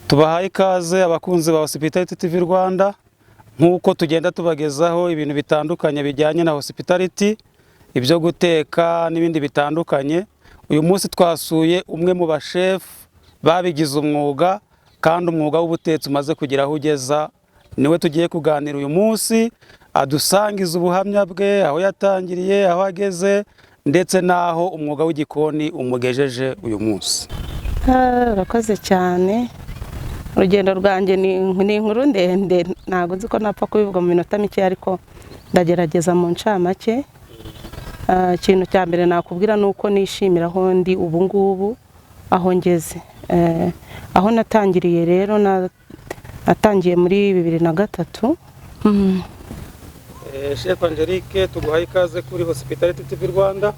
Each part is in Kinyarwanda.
Tubahaye ikaze abakunzi ba Hospitality TV Rwanda, nkuko tugenda tubagezaho ibintu bitandukanye bijyanye na hospitality, ibyo guteka n'ibindi bitandukanye. Uyu munsi twasuye umwe mu bashef babigize umwuga, kandi umwuga w'ubutetsi umaze kugira aho ugeza. Niwe tugiye kuganira uyu munsi, adusangiza ubuhamya bwe, aho yatangiriye, aho ageze, ndetse naho umwuga w'igikoni umugejeje uyu munsi. Urakoze cyane. Urugendo rwanjye ni inkuru ndende, ntabwo nzi ko napfa kubivuga mu minota mike, ariko ndagerageza mu ncamake. Ikintu cya mbere nakubwira ni uko nishimira aho ndi ubu ngubu, aho ngeze. Aho natangiriye rero, natangiye muri 2003. Chef Angelique, tuguhaye ikaze kuri Hospitality TV Rwanda,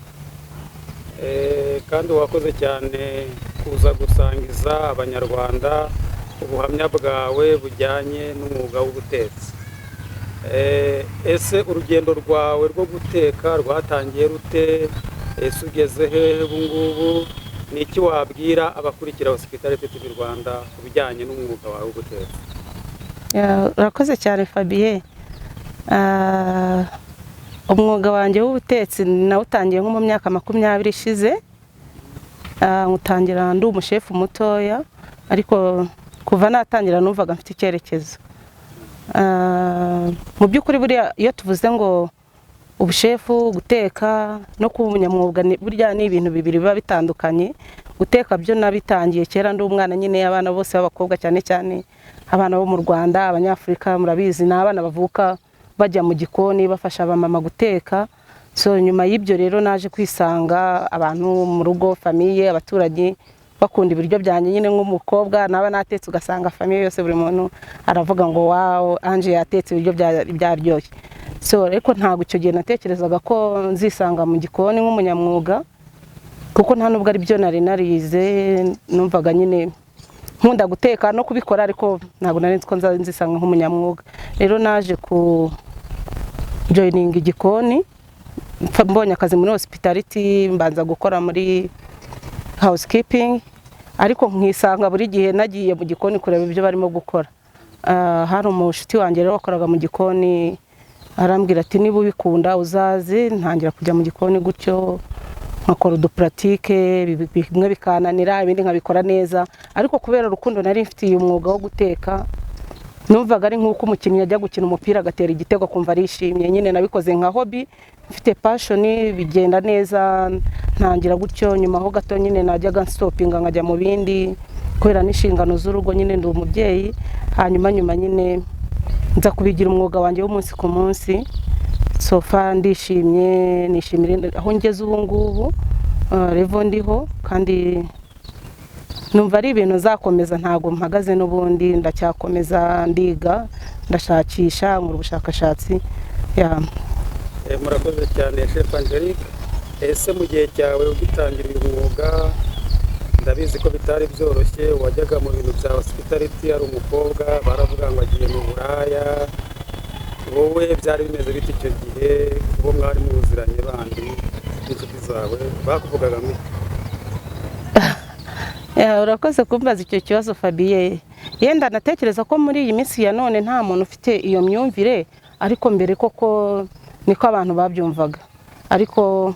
kandi wakoze cyane kuza gusangiza abanyarwanda ubuhamya bwawe bujyanye n'umwuga w'ubutetsi. Ese urugendo rwawe rwo guteka rwatangiye rute? Ese ugeze hehe ubu ngubu? Ni iki wabwira abakurikira Hospitality TV Rwanda ku bijyanye n'umwuga wawe w'ubutetsi? Urakoze cyane Fabien. Umwuga wanjye w'ubutetsi nawutangiye nko mu myaka 20 ishize. Ngutangira ndi umushefu mutoya, ariko kuva natangira numvaga mfite icyerekezo. Mu by'ukuri buriya iyo tuvuze ngo ubushefu, guteka no kuba umunyamwuga, burya ni ibintu bibiri biba bitandukanye. Guteka byo nabitangiye kera ndi umwana nyine, abana bose b'abakobwa cyane cyane abana bo mu Rwanda, abanyafrika murabizi, n'abana bavuka bajya mu gikoni bafasha abamama guteka. So nyuma y'ibyo rero naje kwisanga abantu mu rugo, famiye, abaturage bakunda ibiryo byanjye nyine nk'umukobwa, naba natetse ugasanga famiye yose buri muntu aravuga ngo wow, Ange yatetse ibiryo byaryoshye. So ariko ntabwo icyo gihe natekerezaga ko nzisanga mu gikoni nk'umunyamwuga, kuko nta nubwo ari byo nari narize. Numvaga nyine nkunda guteka no kubikora, ariko ntabwo nari nzi ko nzisanga nk'umunyamwuga. Rero naje ku joining igikoni, mbonye akazi muri hospitality, mbanza gukora muri housekeeping, ariko nkisanga buri gihe nagiye mu gikoni kureba ibyo barimo gukora. Hari umushuti wanjye rero wakoraga mu gikoni, arambwira ati niba ubikunda uzaze. Ntangira kujya mu gikoni gutyo, nkakora udupratike, bimwe bikananira, ibindi nkabikora neza. Ariko kubera urukundo nari mfitiye umwuga wo guteka, numvaga ari nk'uko umukinnyi ajya gukina umupira agatera igitego kumva arishimye. Nyine nabikoze nka hobby, mfite passion, bigenda neza. Ntangira gutyo, nyuma ho gato nyine najyaga stopinga nkajya mu bindi kubera n'inshingano z'urugo, nyine ndi umubyeyi. Hanyuma nyine nza kubigira umwuga wanjye w'umunsi ku munsi. Sofa ndishimye, nishimira aho ngeze ubu ngubu, level ndiho, kandi numva ari ibintu zakomeza, ntago mpagaze n'ubundi, ndacyakomeza ndiga, ndashakisha mu bushakashatsi. Murakoze cyane Chef Angelique. Ese mu gihe cyawe ugitangira uyu mwuga, ndabizi ko bitari byoroshye, wajyaga mu bintu bya hospitality, ari umukobwa baravuga ngo agiye mu buraya. Wowe byari bimeze bite icyo gihe? Uwo mwari muziranye bandi n'inshuti zawe bakuvugaga ngo urakoze kumbaza icyo kibazo Fabien. Yenda natekereza ko muri iyi minsi ya none nta muntu ufite iyo myumvire, ariko mbere koko niko abantu babyumvaga. Ariko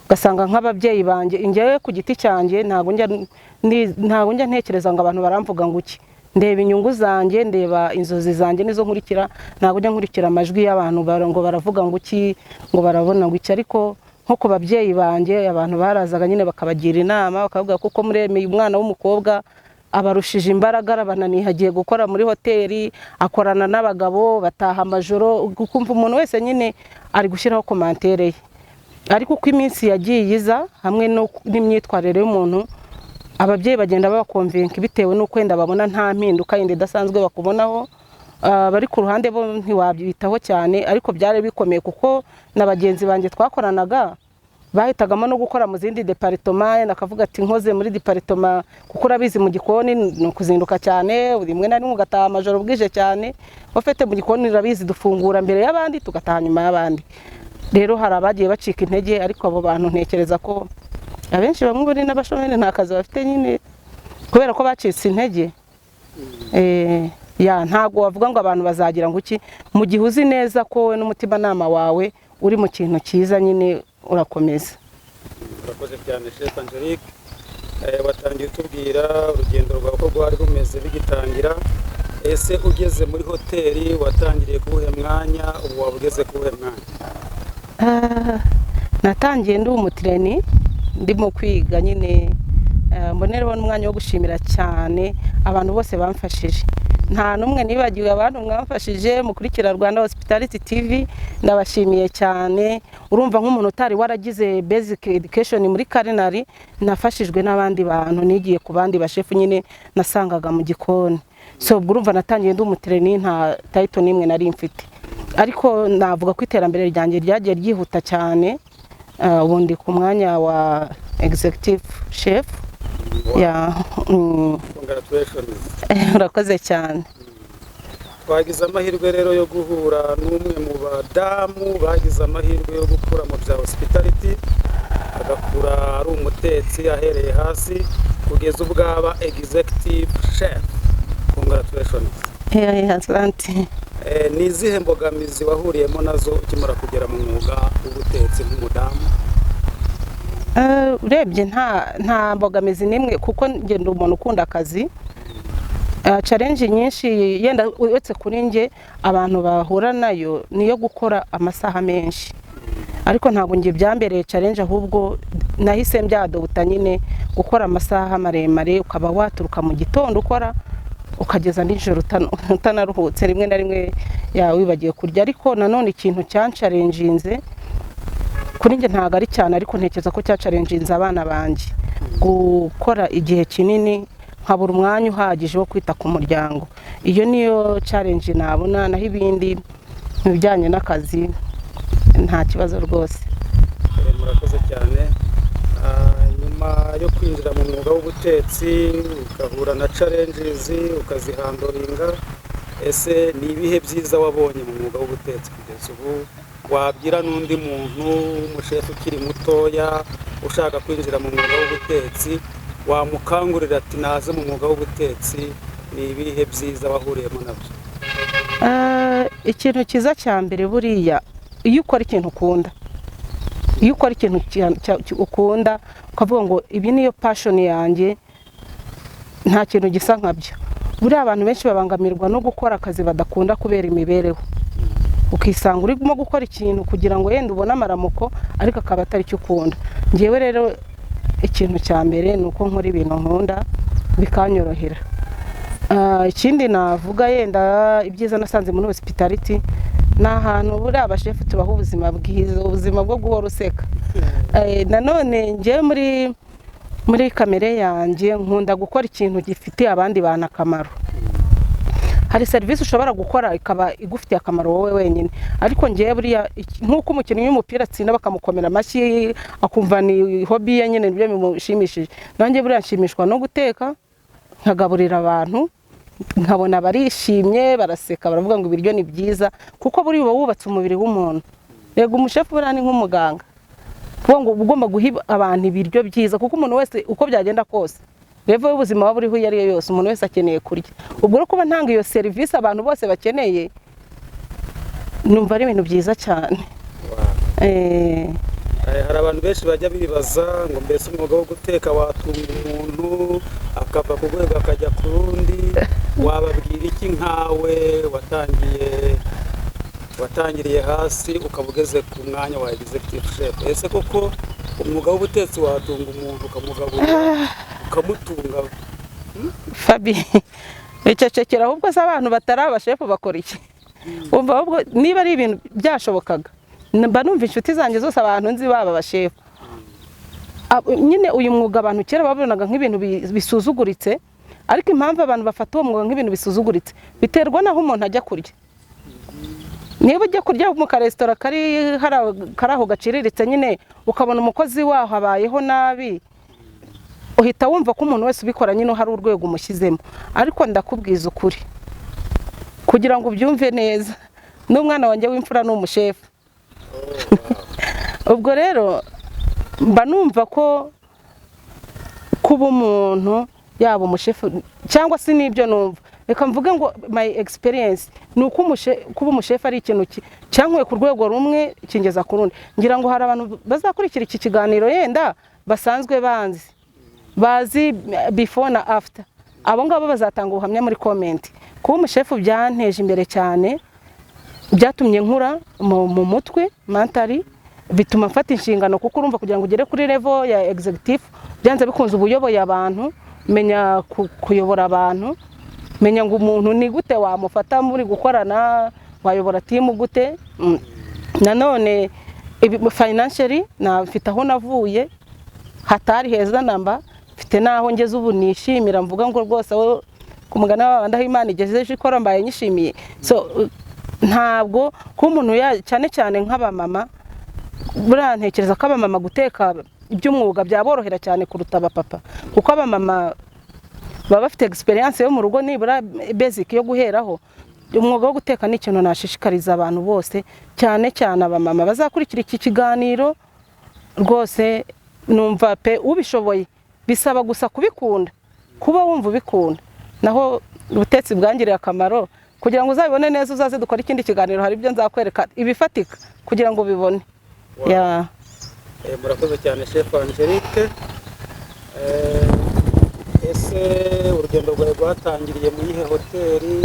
ugasanga nk'ababyeyi banjye, njyewe ku giti cyanjye ntago njya ntekereza ngo abantu baramvuga ngo iki. Ndeba inyungu zanjye, ndeba inzozi zanjye nizo nkurikira, ntago njya nkurikira amajwi y'abantu ngo baravuga ngo iki, ngo barabona ngo iki. Ariko nko ku babyeyi banjye, abantu barazaga nyine bakabagira inama, bakavuga kuko muremeye umwana w'umukobwa abarushije imbaraga, arabananiye, agiye gukora muri hoteli, akorana n'abagabo, bataha amajoro. Ukumva umuntu wese nyine ari gushyiraho komantere ye. Ariko uko iminsi yagiye iza, hamwe n'imyitwarire y'umuntu, ababyeyi bagenda babakonvinka bitewe n'uko wenda babona nta mpinduka yindi idasanzwe bakubonaho. Bari ku ruhande bo ntiwabyitaho cyane, ariko byari bikomeye kuko na bagenzi banjye twakoranaga bahitagamo no gukora mu zindi departement. Nakavuga ati nkoze muri departement, kuko urabizi mu gikoni ni ukuzinduka cyane, rimwe na rimwe ugataha amajoro bwije cyane. Bafite mu gikoni urabizi dufungura mbere y'abandi tugataha nyuma y'abandi. Rero hari abagiye bacika intege, ariko abo bantu ntekereza ko abenshi bamwe bari n'abashomeri nta kazi bafite nyine kubera ko bacitse intege. ya ntago wavuga ngo abantu bazagira ngo iki, mu gihe uzi neza ko wowe n'umutimanama wawe uri mu kintu cyiza nyine urakomeza. Urakoze cyane Chef Angelique. Watangiye utubwira urugendo rwawe ko rwari rumeze bigitangira. Ese ugeze muri hoteli watangiriye kuwuhe mwanya, ubu waba ugeze kuwuhe mwanya? Natangiye ndi umutreni, ndimo kwiga nyine. Mbonereho n'umwanya wo gushimira cyane abantu bose bamfashije. Nta numwe nibagiwe abantu mwamfashije mukurikira Rwanda Hospitality TV, ndabashimiye cyane. Urumva nk'umuntu utari waragize basic education muri culinary, nafashijwe n'abandi bantu, nigiye ku bandi bashefu nyine nasangaga mu gikoni. So urumva natangiye ndi umutreni, nta title nimwe nari mfite, ariko navuga ko iterambere ryanjye ryagiye ryihuta cyane. Ubundi ku mwanya wa executive chef. Congratulations. Urakoze cyane. Twagize amahirwe rero yo guhura n'umwe mu badamu bagize amahirwe yo gukura mu bya hospitality, agakura ari umutetsi ahereye hasi kugeza ubwo aba executive chef. Congratulations. Asante. Ni izihe mbogamizi wahuriyemo nazo ukimara kugera mu mwuga w'ubutetsi nk'umudamu? Urebye nta mbogamizi nimwe, kuko ngenda umuntu ukunda akazi. Challenge nyinshi yenda uretse kuri nge abantu bahura nayo niyo gukora amasaha menshi, ariko ntabwo ngiye byambereye challenge, ahubwo nahise mbyadobuta nyine gukora amasaha maremare, ukaba waturuka mu gitondo ukora ukageza nijoro utanaruhutse, rimwe na rimwe wibagiye kurya. Ariko nanone ikintu cyansharenjinze kuri nge ntago ari cyane, ariko ntekereza ko cyacarenjinze abana banjye gukora igihe kinini, nkabura umwanya uhagije wo kwita ku muryango. Iyo niyo challenge nabona, naho ibindi bijyanye n'akazi nta kibazo rwose. Murakoze cyane. Nyuma yo kwinjira mu mwuga w'ubutetsi ugahura na challenges ukazihandoringa, ese ni ibihe byiza wabonye mu mwuga w'ubutetsi kugeza ubu wabwira n'undi muntu w'umushefu ukiri mutoya ushaka kwinjira mu mwuga w'ubutetsi, wamukangurira ati naze mu mwuga w'ubutetsi? Ni ibihe byiza wahuriyemo nabyo? Ikintu cyiza cya mbere buriya, iyo ukora ikintu ukunda, iyo ukora ikintu ukunda ukavuga ngo ibi niyo passion yanjye, nta kintu gisa nkabyo. Buriya abantu benshi babangamirwa no gukora akazi badakunda kubera imibereho, ukisanga urimo gukora ikintu kugira ngo yenda ubone amaramuko, ariko akaba atari cyo ukunda. Ngewe rero ikintu cya mbere ni uko nkora ibintu nkunda bikanyorohera. Ikindi navuga yenda ibyiza nasanze muri hospitality, ni ahantu buriya abashefu tubaho ubuzima bwiza, ubuzima bwo guhora useka. Nanone ngewe muri kamere yanjye nkunda gukora ikintu gifitiye abandi bantu akamaro. Hari serivisi ushobora gukora ikaba igufitiye akamaro wowe wenyine, ariko ngewe buriya nk'uko umukinnyi w'umupira atsinda bakamukomera amashyi akumva ni hobby ye nyine, nibyo bimushimishije. Nanjye buriya nshimishwa no guteka, nkagaburira abantu, nkabona barishimye baraseka, baravuga ngo ibiryo ni byiza, kuko buri uba wubatse umubiri w'umuntu. Yego umushefu buriya ni nk'umuganga, kuko ngo ugomba guha abantu ibiryo byiza, kuko umuntu wese uko byagenda kose revo y'ubuzima waba uriho iyo ari yo yose, umuntu wese akeneye kurya. Ubwo rero kuba ntanga iyo serivisi abantu bose bakeneye, numva ari ibintu byiza cyane. Hari abantu benshi bajya bibaza ngo mbese umwuga wo guteka watunga umuntu akava ku rwego akajya ku rundi, wababwira iki nkawe watangiriye hasi ukaba ugeze ku mwanya wa executive chef? Ese koko umwuga w'ubutetsi watunga umuntu ukamugaburira ukamutunga? Fabi, icecekera ahubwo se abantu batari abashefu bakora iki? Umva ahubwo niba ari ibintu byashobokaga, mba numva inshuti zanjye zose abantu nzi baba abashefu. Nyine uyu mwuga abantu kera babonaga nk'ibintu bisuzuguritse, ariko impamvu abantu bafata uwo mwuga nk'ibintu bisuzuguritse biterwa naho umuntu ajya kurya. Niba ujya kurya mu karesitora kari aho gaciriritse nyine, ukabona umukozi waho abayeho nabi, uhita wumva ko umuntu wese ubikora nyine hari urwego umushyizemo. Ariko ndakubwiza ukuri, kugira ngo ubyumve neza, n'umwana wanjye w'imfura ni umushefu. Ubwo rero mba numva ko kuba umuntu yaba umushefu cyangwa se n'ibyo numva, reka mvuge ngo my experience ni uko kuba umushefu ari ikintu cyankuye ku rwego rumwe kingeza ku rundi. Ngira ngo hari abantu bazakurikira iki kiganiro yenda basanzwe bazi before na after, abo ngabo bazatanga ubuhamya muri comment. Kuba umushefu byanteje imbere cyane, byatumye nkura mu mutwe mentally, bituma mfata inshingano, kuko urumva kugira ngo ugere kuri level ya executive byanze bikunze ubuyoboye abantu, menya kuyobora abantu, menya ngo umuntu ni gute wamufata muri gukorana, wayobora team gute. Nanone financially nafite aho navuye hatari heza namba, mfite naho ngeze ubu nishimira, mvuga ngo rwose aho ku mugana w'abandi aho Imana igejeje ikora mbaye nyishimiye. So ntabwo ku muntu cyane cyane nk'abamama, burantekereza ko abamama guteka iby'umwuga byaborohera cyane kuruta abapapa, kuko abamama baba bafite experience yo mu rugo, nibura basic yo guheraho. Umwuga wo guteka ni ikintu nashishikariza abantu bose, cyane cyane abamama bazakurikira iki kiganiro. Rwose numva pe ubishoboye, bisaba gusa kubikunda, kuba wumva ubikunda, naho ubutetsi bwangiriye akamaro. Kugira ngo uzabibone neza uzaze dukora ikindi kiganiro, hari ibyo nzakwereka ibifatika kugira ngo bibone. Murakoze cyane Chef Angelique. Ese urugendo rwawe rwatangiriye mu yihe hoteli,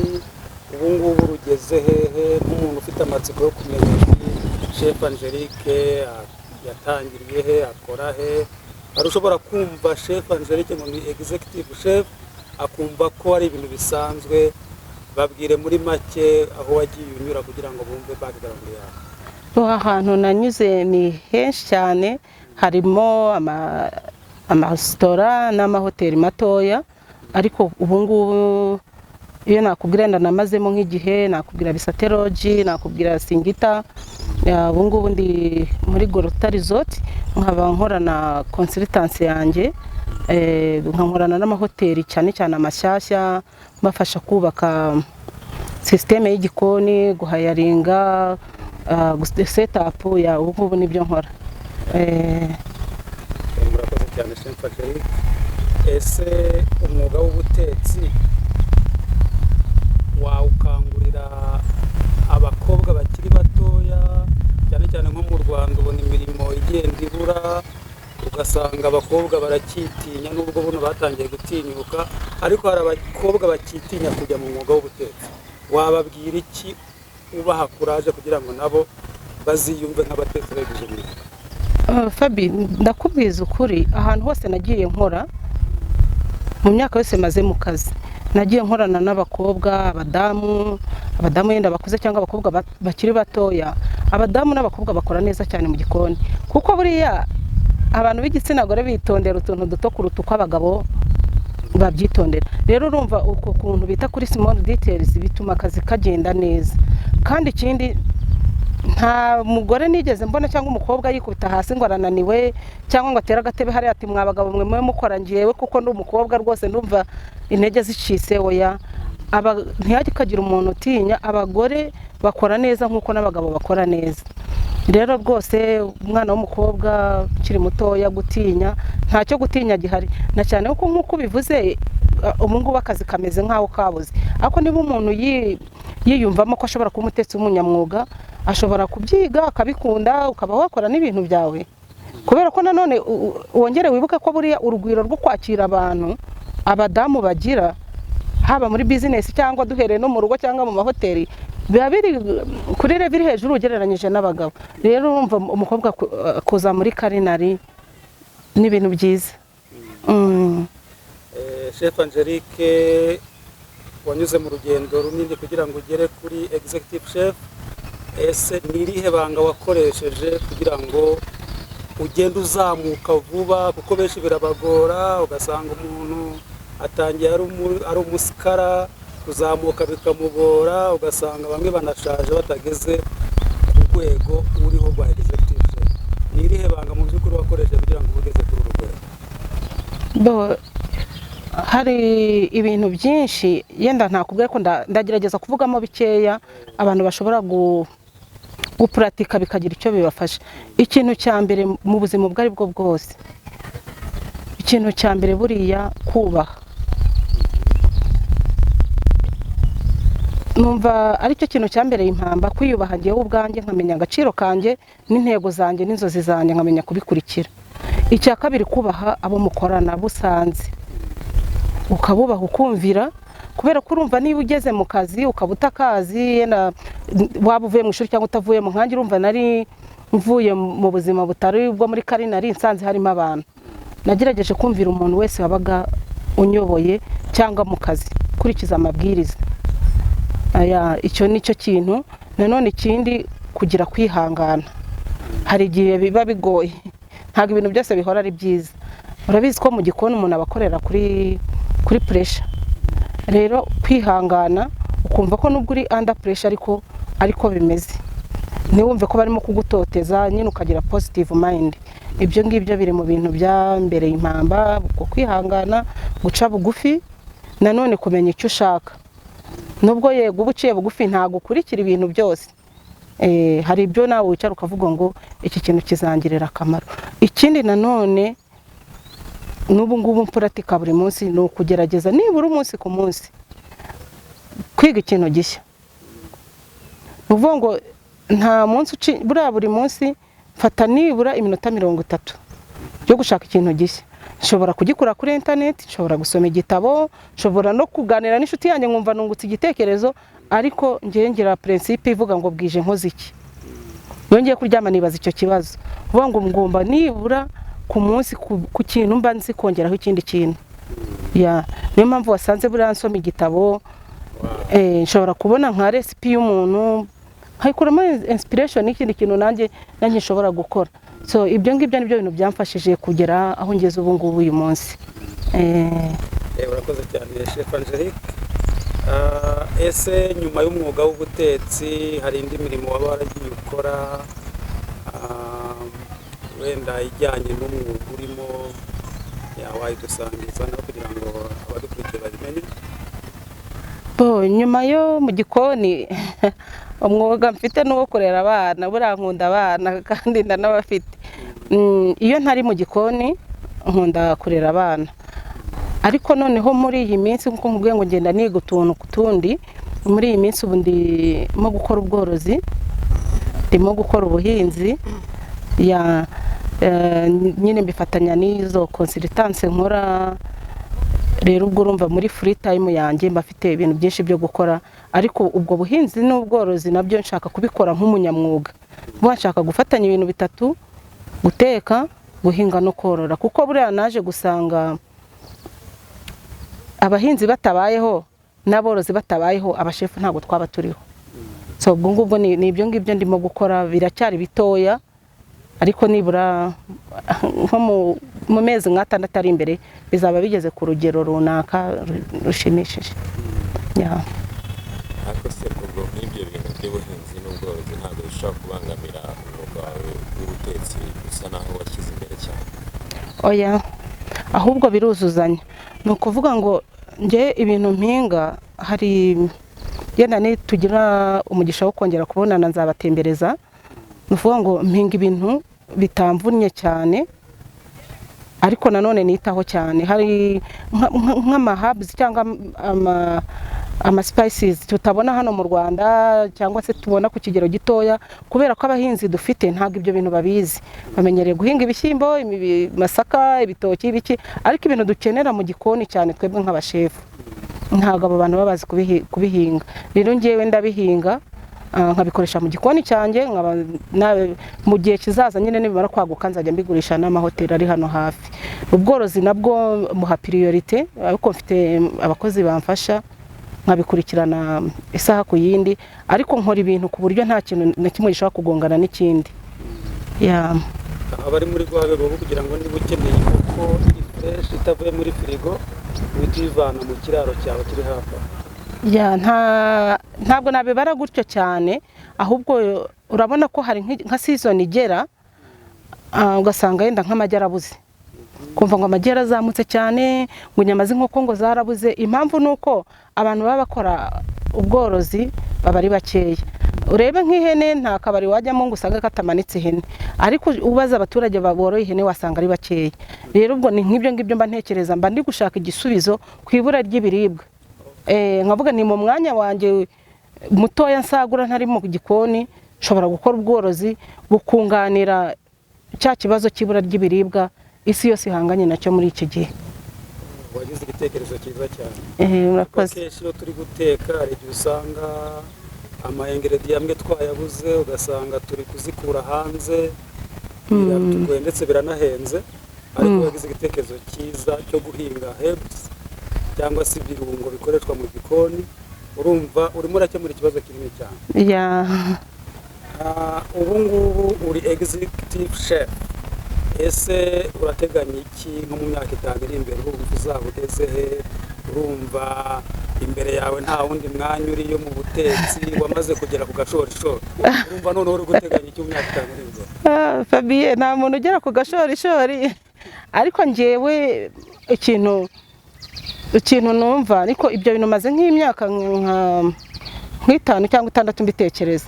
ubu ngubu rugeze hehe? Nk'umuntu ufite amatsiko yo kumenya Chef Angelique yatangiriye he, akora he? Hari ushobora kumva Chef Angelique ngo ni executive chef akumva ko ari ibintu bisanzwe. Babwire muri make aho wagiye unyura kugira ngo bumve background yawe. Ahantu nanyuze ni henshi cyane, harimo amaresitora n'amahoteli matoya, ariko ubu ngubu iyo nakubwira ndanamazemo nk'igihe, nakubwira Bisate Lodge, nakubwira Singita. Ubu ngubu ndi muri Golota Resort, nkaba nkorana consultance yanjye, nkankorana n'amahoteli cyane cyane amashyashya, bafasha kubaka systeme y'igikoni, guhayaringa, setup ya ubu ngubu nibyo nkora. Murakoze cyane Chef Angelique. Ese umwuga w'ubutetsi wawukangurira abakobwa bakiri batoya, cyane cyane nko mu Rwanda ubona imirimo igenda ibura, ugasanga abakobwa barakitinya, nubwo buno batangiye gutinyuka, ariko hari abakobwa bakitinya kujya mu mwuga w'ubutetsi. Wababwira iki ubaha kuraje kugira ngo nabo baziyumve nk'abatetsi babigize umwuga? Fabi, ndakubwiza ukuri, ahantu hose nagiye nkora mu myaka yose maze mu kazi, nagiye nkorana n'abakobwa, abadamu yenda bakuze cyangwa abakobwa bakiri batoya. Abadamu n'abakobwa bakora neza cyane mu gikoni, kuko buriya abantu b'igitsina gore bitondera utuntu duto kuruta uko abagabo babyitondera. Rero urumva uko kuntu bita kuri small details bituma akazi kagenda neza. Kandi ikindi, nta mugore nigeze mbona cyangwa umukobwa yikubita hasi ngo arananiwe cyangwa ngo atera agatebe hari ati mwabagabo mwe mukora ngiyewe kuko ndi umukobwa rwose ndumva intege zicitse. Oya, ntihajye kagira umuntu utinya, abagore bakora neza nkuko n'abagabo bakora neza. Rero rwose umwana w'umukobwa ukiri mutoya gutinya, ntacyo gutinya gihari, na cyane kuko nkuko bivuze ubu ngubu akazi kameze nkaho kabuze. Ariko niba umuntu yiyumvamo ko ashobora kuba umutetsi w'umunyamwuga, ashobora kubyiga akabikunda, ukaba wakora n'ibintu byawe. Kubera ko nanone wongere wibuke ko buriya urugwiro rwo kwakira abantu abadamu bagira, haba muri business cyangwa duhereye no mu rugo cyangwa mu mahoteli, biba biri kuri level hejuru ugereranyije n'abagabo. Rero urumva umukobwa kuza muri culinary ni ibintu byiza. Chef Angelique, wanyuze mu rugendo runini kugira ngo ugere kuri executive chef. Ese ni irihe banga wakoresheje kugira ngo ugende uzamuka vuba? Kuko benshi birabagora, ugasanga umuntu atangiye ari umusikara, kuzamuka bikamugora, ugasanga bamwe banashaje batageze ku rwego uriho rwa executive chef. Ni irihe banga mu by'ukuri wakoresheje kugira ngo ugeze kuri uru rwego? Hari ibintu byinshi yenda ntakubwiye ko ndagerageza kuvugamo bikeya abantu bashobora gupuratika bikagira icyo bibafasha. Ikintu cya mbere mu buzima bwari bwo bwose, ikintu cya mbere buriya kubaha. numva ari cyo kintu cyambereye impamba, kwiyubaha njyewe ubwanjye nkamenya agaciro kanjye n'intego zanjye n'inzozi zanjye nkamenya kubikurikira. Icya kabiri, kubaha abo mukorana busanze, ukabubaha ukumvira, kubera ko urumva niba ugeze mu kazi ukaba utakazi, waba uvuye mu ishuri cyangwa utavuye mu nkange, urumva nari mvuye mu buzima butari ubwo muri Karinari, nsanze harimo abantu. Nagerageje kumvira umuntu wese wabaga unyoboye cyangwa mu kazi, kurikiza amabwiriza. Icyo nicyo kintu. Nanone ikindi, kugira kwihangana. Hari igihe biba bigoye, ntabwo ibintu byose bihora ari byiza. Urabizi ko mu gikoni umuntu abakorera kuri pressure. Rero kwihangana, ukumva ko nubwo uri under pressure ariko bimeze. Ntiwumve ko barimo kugutoteza, nyine ukagira positive mind. Ibyo ngibyo biri mu bintu byambereye impamba, kwihangana, guca bugufi, nanone kumenya icyo ushaka. Nubwo yego uba uciye bugufi ntabwo ukurikira ibintu byose. Hari ibyo nawe wicara ukavuga ngo iki kintu kizangirira akamaro. Ikindi nanone, n'ubu ngubu mpuratika buri munsi, ni ukugerageza nibura umunsi ku munsi kwiga ikintu gishya. Uvuga ngo nta munsi buri munsi mfata nibura iminota 30 yo gushaka ikintu gishya. Nshobora kugikura kuri internet, nshobora gusoma igitabo, nshobora no kuganira n'inshuti yanjye nkumva nungutse igitekerezo, ariko ngiye ngira principe ivuga ngo bwije nkoze iki. Yongeye kuryama nibaza icyo kibazo. Uvuga ngo ngomba nibura ku munsi ku kintu mba nzi kongeraho ikindi kintu. Niyo mpamvu wasanze buriya nsoma igitabo, nshobora kubona nka recipe y'umuntu, nkayikuramo inspiration n'ikindi kintu nanjye nshobora gukora. So ibyo ngibyo nibyo bintu byamfashije kugera aho ngeze ubu ngubu uyu munsi. Urakoze cyane Chef Angelique. Ese nyuma y'umwuga w'ubutetsi hari indi mirimo waba waragiye ukora wenda ijyanye n'umwuga urimo, wayidusangiza no kugira ngo abadukurikiye babimenye? Nyuma yo mu gikoni, umwuga mfite n'uwo kurera abana, buriya nkunda abana kandi ndanabafite. Iyo ntari mu gikoni nkunda kurera abana, ariko noneho muri iyi minsi nkuko nkubwiye ngo ngenda niga utuntu kutundi. Muri iyi minsi ubu ndimo gukora ubworozi, ndimo gukora ubuhinzi, nyine mbifatanya n'izo consultance nkora. Rero ubwo urumva muri free time yanjye mbafite ibintu byinshi byo gukora, ariko ubwo buhinzi n'ubworozi nabyo nshaka kubikora nk'umunyamwuga. Nshaka gufatanya ibintu bitatu: guteka, guhinga no korora, kuko buriya naje gusanga abahinzi batabayeho n'aborozi batabayeho, abashefu ntabwo twaba turiho. So ubwo ngubwo ni ibyo ngibyo ndimo gukora, biracyari bitoya, ariko nibura nko mu mezi nk'atandatu ari imbere bizaba bigeze ku rugero runaka rushimishije. Ariko se kubwo nk'ibyo bintu by'ubuhinzi n'ubworozi ntabwo bishobora kubangamira umwuga wawe w'ubutetsi usa naho washyize imbere cyane? Oya, ahubwo biruzuzanya. Ni ukuvuga ngo njye ibintu mpinga, hari yenda tugira umugisha wo kongera kubonana nzabatembereza. Ni ukuvuga ngo mpinga ibintu bitamvunnye cyane, ariko nanone nitaho cyane. Hari nk'amahabs cyangwa spices tutabona hano mu Rwanda, cyangwa se tubona ku kigero gitoya, kubera ko abahinzi dufite ntabwo ibyo bintu babizi. Bamenyereye guhinga ibishyimbo, masaka, ibitoki, ibiki, ariko ibintu dukenera mu gikoni cyane twebwe nk'abashefu ntabwo abo bantu babazi kubihinga. Rero ngewe ndabihinga, nkabikoresha mu gikoni cyanjye, mu gihe kizaza nyine nibimara kwaguka nzajya mbigurisha n'amahoteli ari hano hafi. Ubworozi nabwo muha priorite, ariko mfite abakozi bamfasha nkabikurikirana isaha ku yindi, ariko nkora ibintu ku buryo nta kintu na kimwe gishobora kugongana n'ikindi. Abari muri rwego kugira ngo niba ukeneye inkoko fresh itavuye muri firigo uyivana mu kiraro cyawe kiri hafi. Ntabwo nabibara gutyo cyane, ahubwo urabona ko hari nka season igera, ugasanga yenda nk'amagi arabuze, kumva ngo amagi yarazamutse cyane, ngo inyama z'inkoko ngo zarabuze. Impamvu ni uko abantu baba bakora ubworozi baba ari bakeya. Urebe nk'ihene, nta kabari wajyamo ngo usange katamanitse ihene, ariko ubaza abaturage baboroye ihene wasanga ari bakeya. Rero ubwo ni nk'ibyo ngibyo mba ntekereza, mba ndi gushaka igisubizo ku ibura ry'ibiribwa. Nkavuga ni mu mwanya wanjye mutoya nsagura ntari mu gikoni nshobora gukora ubworozi bukunganira cya kibazo cy'ibura ry'ibiribwa isi yose ihanganye nacyo muri iki gihe. wagize igitekerezo cyiza cyane. Murakoze. Akenshi iyo turi guteka hari igihe usanga ama-ingredient amwe twayabuze ugasanga turi kuzikura hanze biratugoye ndetse biranahenze, ariko wagize igitekerezo cyiza cyo guhinga herbs cyangwa se ibirungo bikoreshwa mu gikoni, urumva urimo urakemura ikibazo kinini cyane. Ubu ngubu uri executive chef, ese urateganya iki nko mu myaka 5 iri imbere? Urumva uzaba ugeze he? Urumva imbere yawe nta wundi mwanya uriyo mu butetsi, wamaze kugera ku gashorishori? Urumva none uri guteganya iki mu myaka 5 iri imbere? Fabien, nta muntu ugera ku gashorishori, ariko njyewe ikintu numva, ariko ibyo bintu maze nk'imyaka nk'itanu cyangwa 6 mbitekereza.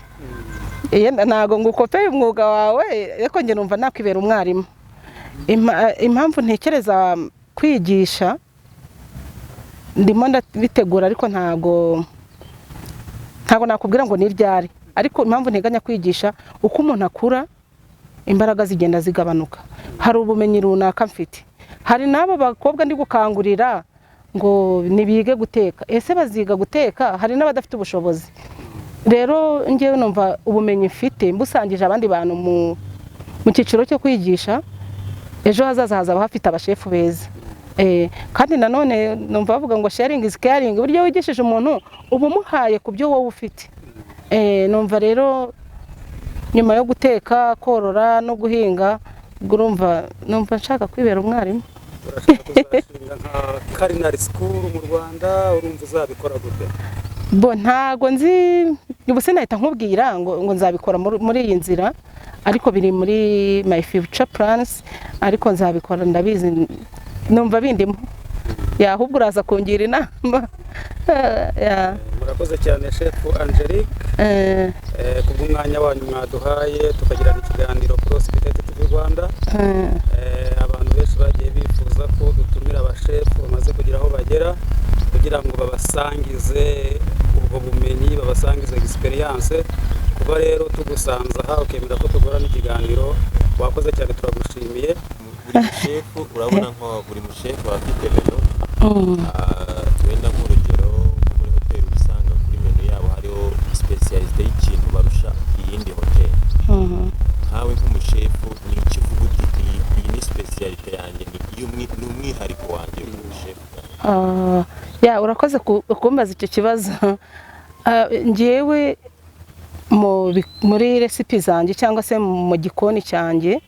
Ntago ngukopeye umwuga wawe, ariko njye numva nakwibera umwarimu. Impamvu ntekereza kwigisha, ndimo ndabitegura, ariko ntago nakubwira ngo ni ryari, ariko impamvu nteganya kwigisha, uko umuntu akura imbaraga zigenda zigabanuka. Hari ubumenyi runaka mfite, hari n'abo bakobwa ndi gukangurira ngo nibige guteka. Ese baziga guteka? Hari n'abadafite ubushobozi. Rero njyewe numva ubumenyi mfite mbusangije abandi bantu mu cyiciro cyo kwigisha, ejo hazaza hazaba hafite abashefu beza. Kandi nanone numva bavuga ngo sharing is caring, buryo wigishije umuntu uba umuhaye ku byo wowe ufite. Numva rero nyuma yo guteka, korora no guhinga, numva nshaka kwibera umwarimu. Urashaka kuzashinga nka culinary school mu Rwanda? Urumva uzabikora gute? Ntago nzi, ubu sinahita nkubwira ngo nzabikora muri iyi nzira, ariko biri muri my future plans, ariko nzabikora, ndabizi, numva bindimo. Ahubwo uraza kungira inama. Murakoze cyane Chef Angelique kubw'umwanya wanyu mwaduhaye tukagirana ikiganiro kuri Hospitality TV Rwanda. Abantu benshi bagiye bifuza ko dutumira abashefu bamaze kugira aho bagera, kugira ngo babasangize ubwo bumenyi, babasangize experience. Kuba rero tugusanze aha ukemera ko tugorana ikiganiro, wakoze cyane, turagushimiye. Buri mushefu urabona nko buri mushefu afite menu, wenda nk'urugero nko muri hoteli usanga kuri menu yabo hariho specialite y'ikintu barusha iyindi hoteli. Nkawe nk'umushefu ni iki uvuga uti iyi ni specialite yanjye, ni umwihariko wanjye nk'umushefu? Urakoze kumbaza icyo kibazo. Njyewe muri recipe zanjye cyangwa se mu gikoni cyanjye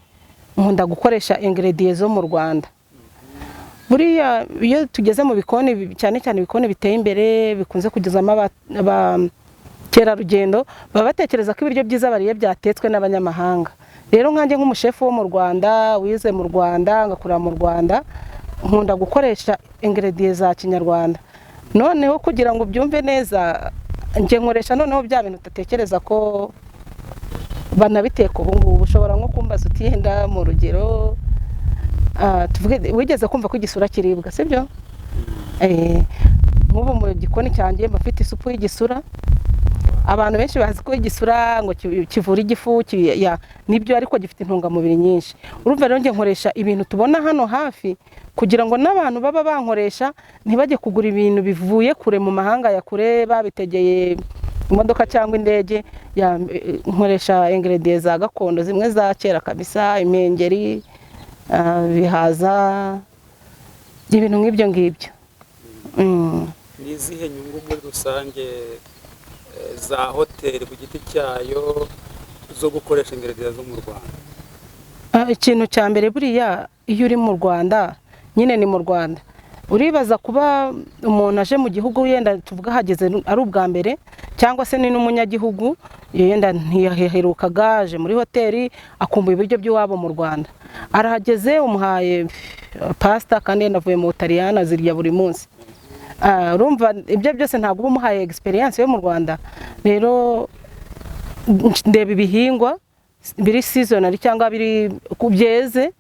nkunda gukoresha ingredient zo mu Rwanda. Buriya iyo tugeze mu bikoni, cyane cyane ibikoni biteye imbere bikunze kugezamo abakerarugendo, baba batekereza ko ibiryo byiza bariye byatetswe n'abanyamahanga. Rero nkanjye nk'umushefu wo mu Rwanda, wize mu Rwanda, ngakurira mu Rwanda, nkunda gukoresha ingredient za Kinyarwanda. Noneho kugira ngo byumve neza, njye nkoresha noneho bya bintu utatekereza ko banabiteka ubu ngubu. Ushobora nko kumbaza uti yenda mu rugero, tuvuge wigeze kumva ko igisura kiribwa, sibyo? Nk'ubu mu gikoni cyanjye bafite isupu y'igisura. Abantu benshi bazi ko igisura ngo kivura igifu, nibyo, ariko gifite intungamubiri nyinshi. Urumva rero njye nkoresha ibintu tubona hano hafi, kugira ngo n'abantu baba bankoresha ntibajye kugura ibintu bivuye kure mu mahanga ya kure, babitegeye imodoka cyangwa indege. Nkoresha ingredient za gakondo, zimwe za kera kabisa, imengeri, bihaza, ibintu nk'ibyo ngibyo. Ni izihe nyungu muri rusange za hoteli ku giti cyayo zo gukoresha ingredient zo mu Rwanda? Ikintu cya mbere, buriya iyo uri mu Rwanda, nyine ni mu Rwanda, uribaza kuba umuntu aje mu gihugu, yenda tuvuga hageze ari ubwa mbere, cyangwa se ni n'umunyagihugu, yenda ntiyaherukaga, aje muri hoteli akumbuye ibiryo by'iwabo mu Rwanda. Arahageze umuhaye pasta, kandi yenda avuye mu Butaliyani azirya buri munsi. Urumva ibyo byose ntabwo umuhaye experience yo mu Rwanda. Rero ndeba ibihingwa biri seasonal cyangwa biri kubyeze,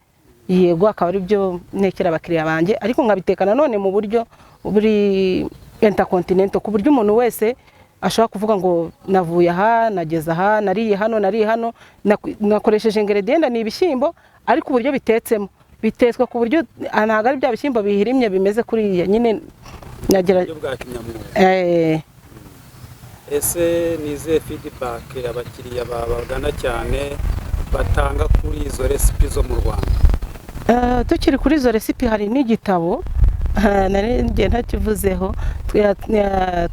yego akaba ari byo nekera abakiriya banjye, ariko nkabiteka nanone mu buryo buri intercontinental, ku buryo umuntu wese ashobora kuvuga ngo navuye aha nageze aha nariye hano nakoresheje ingredient ni ibishyimbo ariko uburyo bitetsemo bitetswe ku buryo ntabwo ari bya bishyimbo bihirimye bimeze kuriya nyine nagira bwa kinyamwuga. Ese nize feedback abakiriya babagana cyane batanga kuri izo recipe zo mu Rwanda? Tukiri kuri izo recipe hari n'igitabo ngiye ntakivuzeho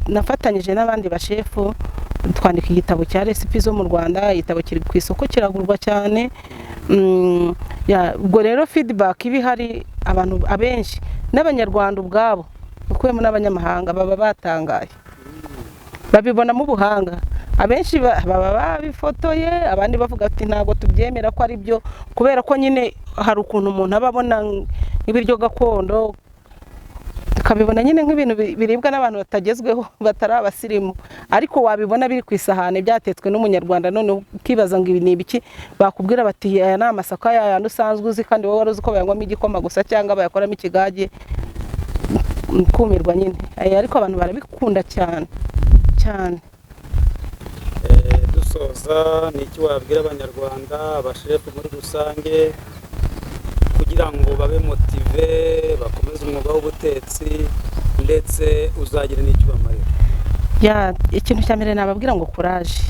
nafatanyije n'abandi bashefu twandika igitabo cya recipe zo mu Rwanda. Igitabo kiri ku isoko kiragurwa cyane. Ubwo rero feedback ibi hari abantu abenshi n'abanyarwanda ubwabo ukuyemo n'abanyamahanga baba batangaye babibonamo ubuhanga. Abenshi baba babifotoye abandi bavuga ati ntabwo tubyemera ko ari byo kubera ko nyine hari ukuntu umuntu aba abona nk'ibiryo gakondo tukabibona nyine nk'ibintu biribwa n'abantu batagezweho batari abasirimu ariko wabibona biri ku isahani byatetswe n'umunyarwanda none ukibaza ngo ibi ni ibiki bakubwira bati aya ni amasaka yayandi usanzwe uzi kandi wowe wari uzi ko bayanywamo igikoma gusa cyangwa bayakoramo ikigage kumirwa nyine ariko abantu barabikunda cyane cyane. Dusoza ni iki wabwira abanyarwanda abashefu muri rusange kugira ngo babe motive bakomeze umwuga w'ubutetsi ndetse uzagire n'icyo bamarira? Ikintu cya mbere nababwira ngo courage.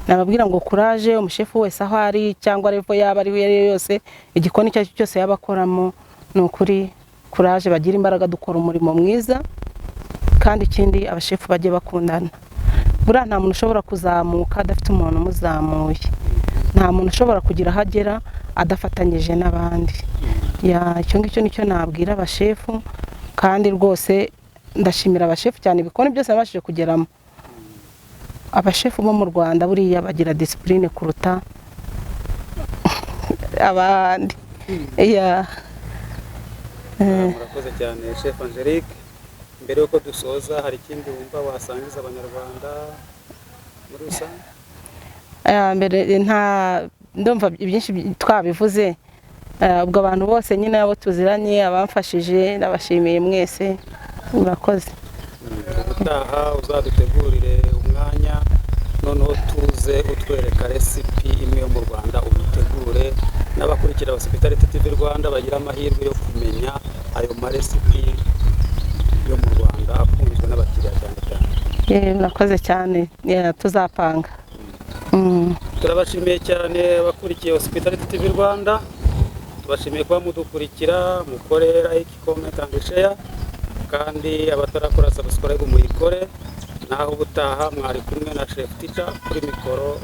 Nababwira ngo courage umushefu wese aho ari cyangwa revo yaba ari yose igikoni icyo cyose yabakoramo ni ukuri courage bagira imbaraga dukora umurimo mwiza kandi ikindi abashefu bajye bakundana. Buriya nta muntu ushobora kuzamuka adafite umuntu umuzamuye. Nta muntu ushobora kugira aho agera adafatanyije n'abandi. Icyo ngicyo nicyo nabwira abashefu kandi rwose ndashimira abashefu cyane ibikoni byose babashije kugeramo. Abashefu bo mu Rwanda buriya bagira discipline kuruta abandi. Murakoze cyane Chef Angelique. Mbere yuko dusoza hari ikindi wumva wasangiza abanyarwanda muri rusange? Mbere ndumva byinshi twabivuze. Ubwo abantu bose nyine abo tuziranye abamfashije nabashimiye mwese murakoze. Ubutaha uzadutegurire umwanya noneho tuze utwereka recipe imwe yo mu Rwanda ubitegure n'abakurikira Hospitality TV Rwanda bagira amahirwe yo kumenya ayo marecipe yo mu Rwanda akunzwe n'abakiriya cyane cyane. Murakoze cyane tuzapanga. Turabashimiye cyane abakurikiye Hospitality TV Rwanda. Tubashimiye kuba mudukurikira mukore like, comment and share kandi abatarakora subscribe muyikore. Naho ubutaha mwari kumwe na Chef Teacher kuri mikoro.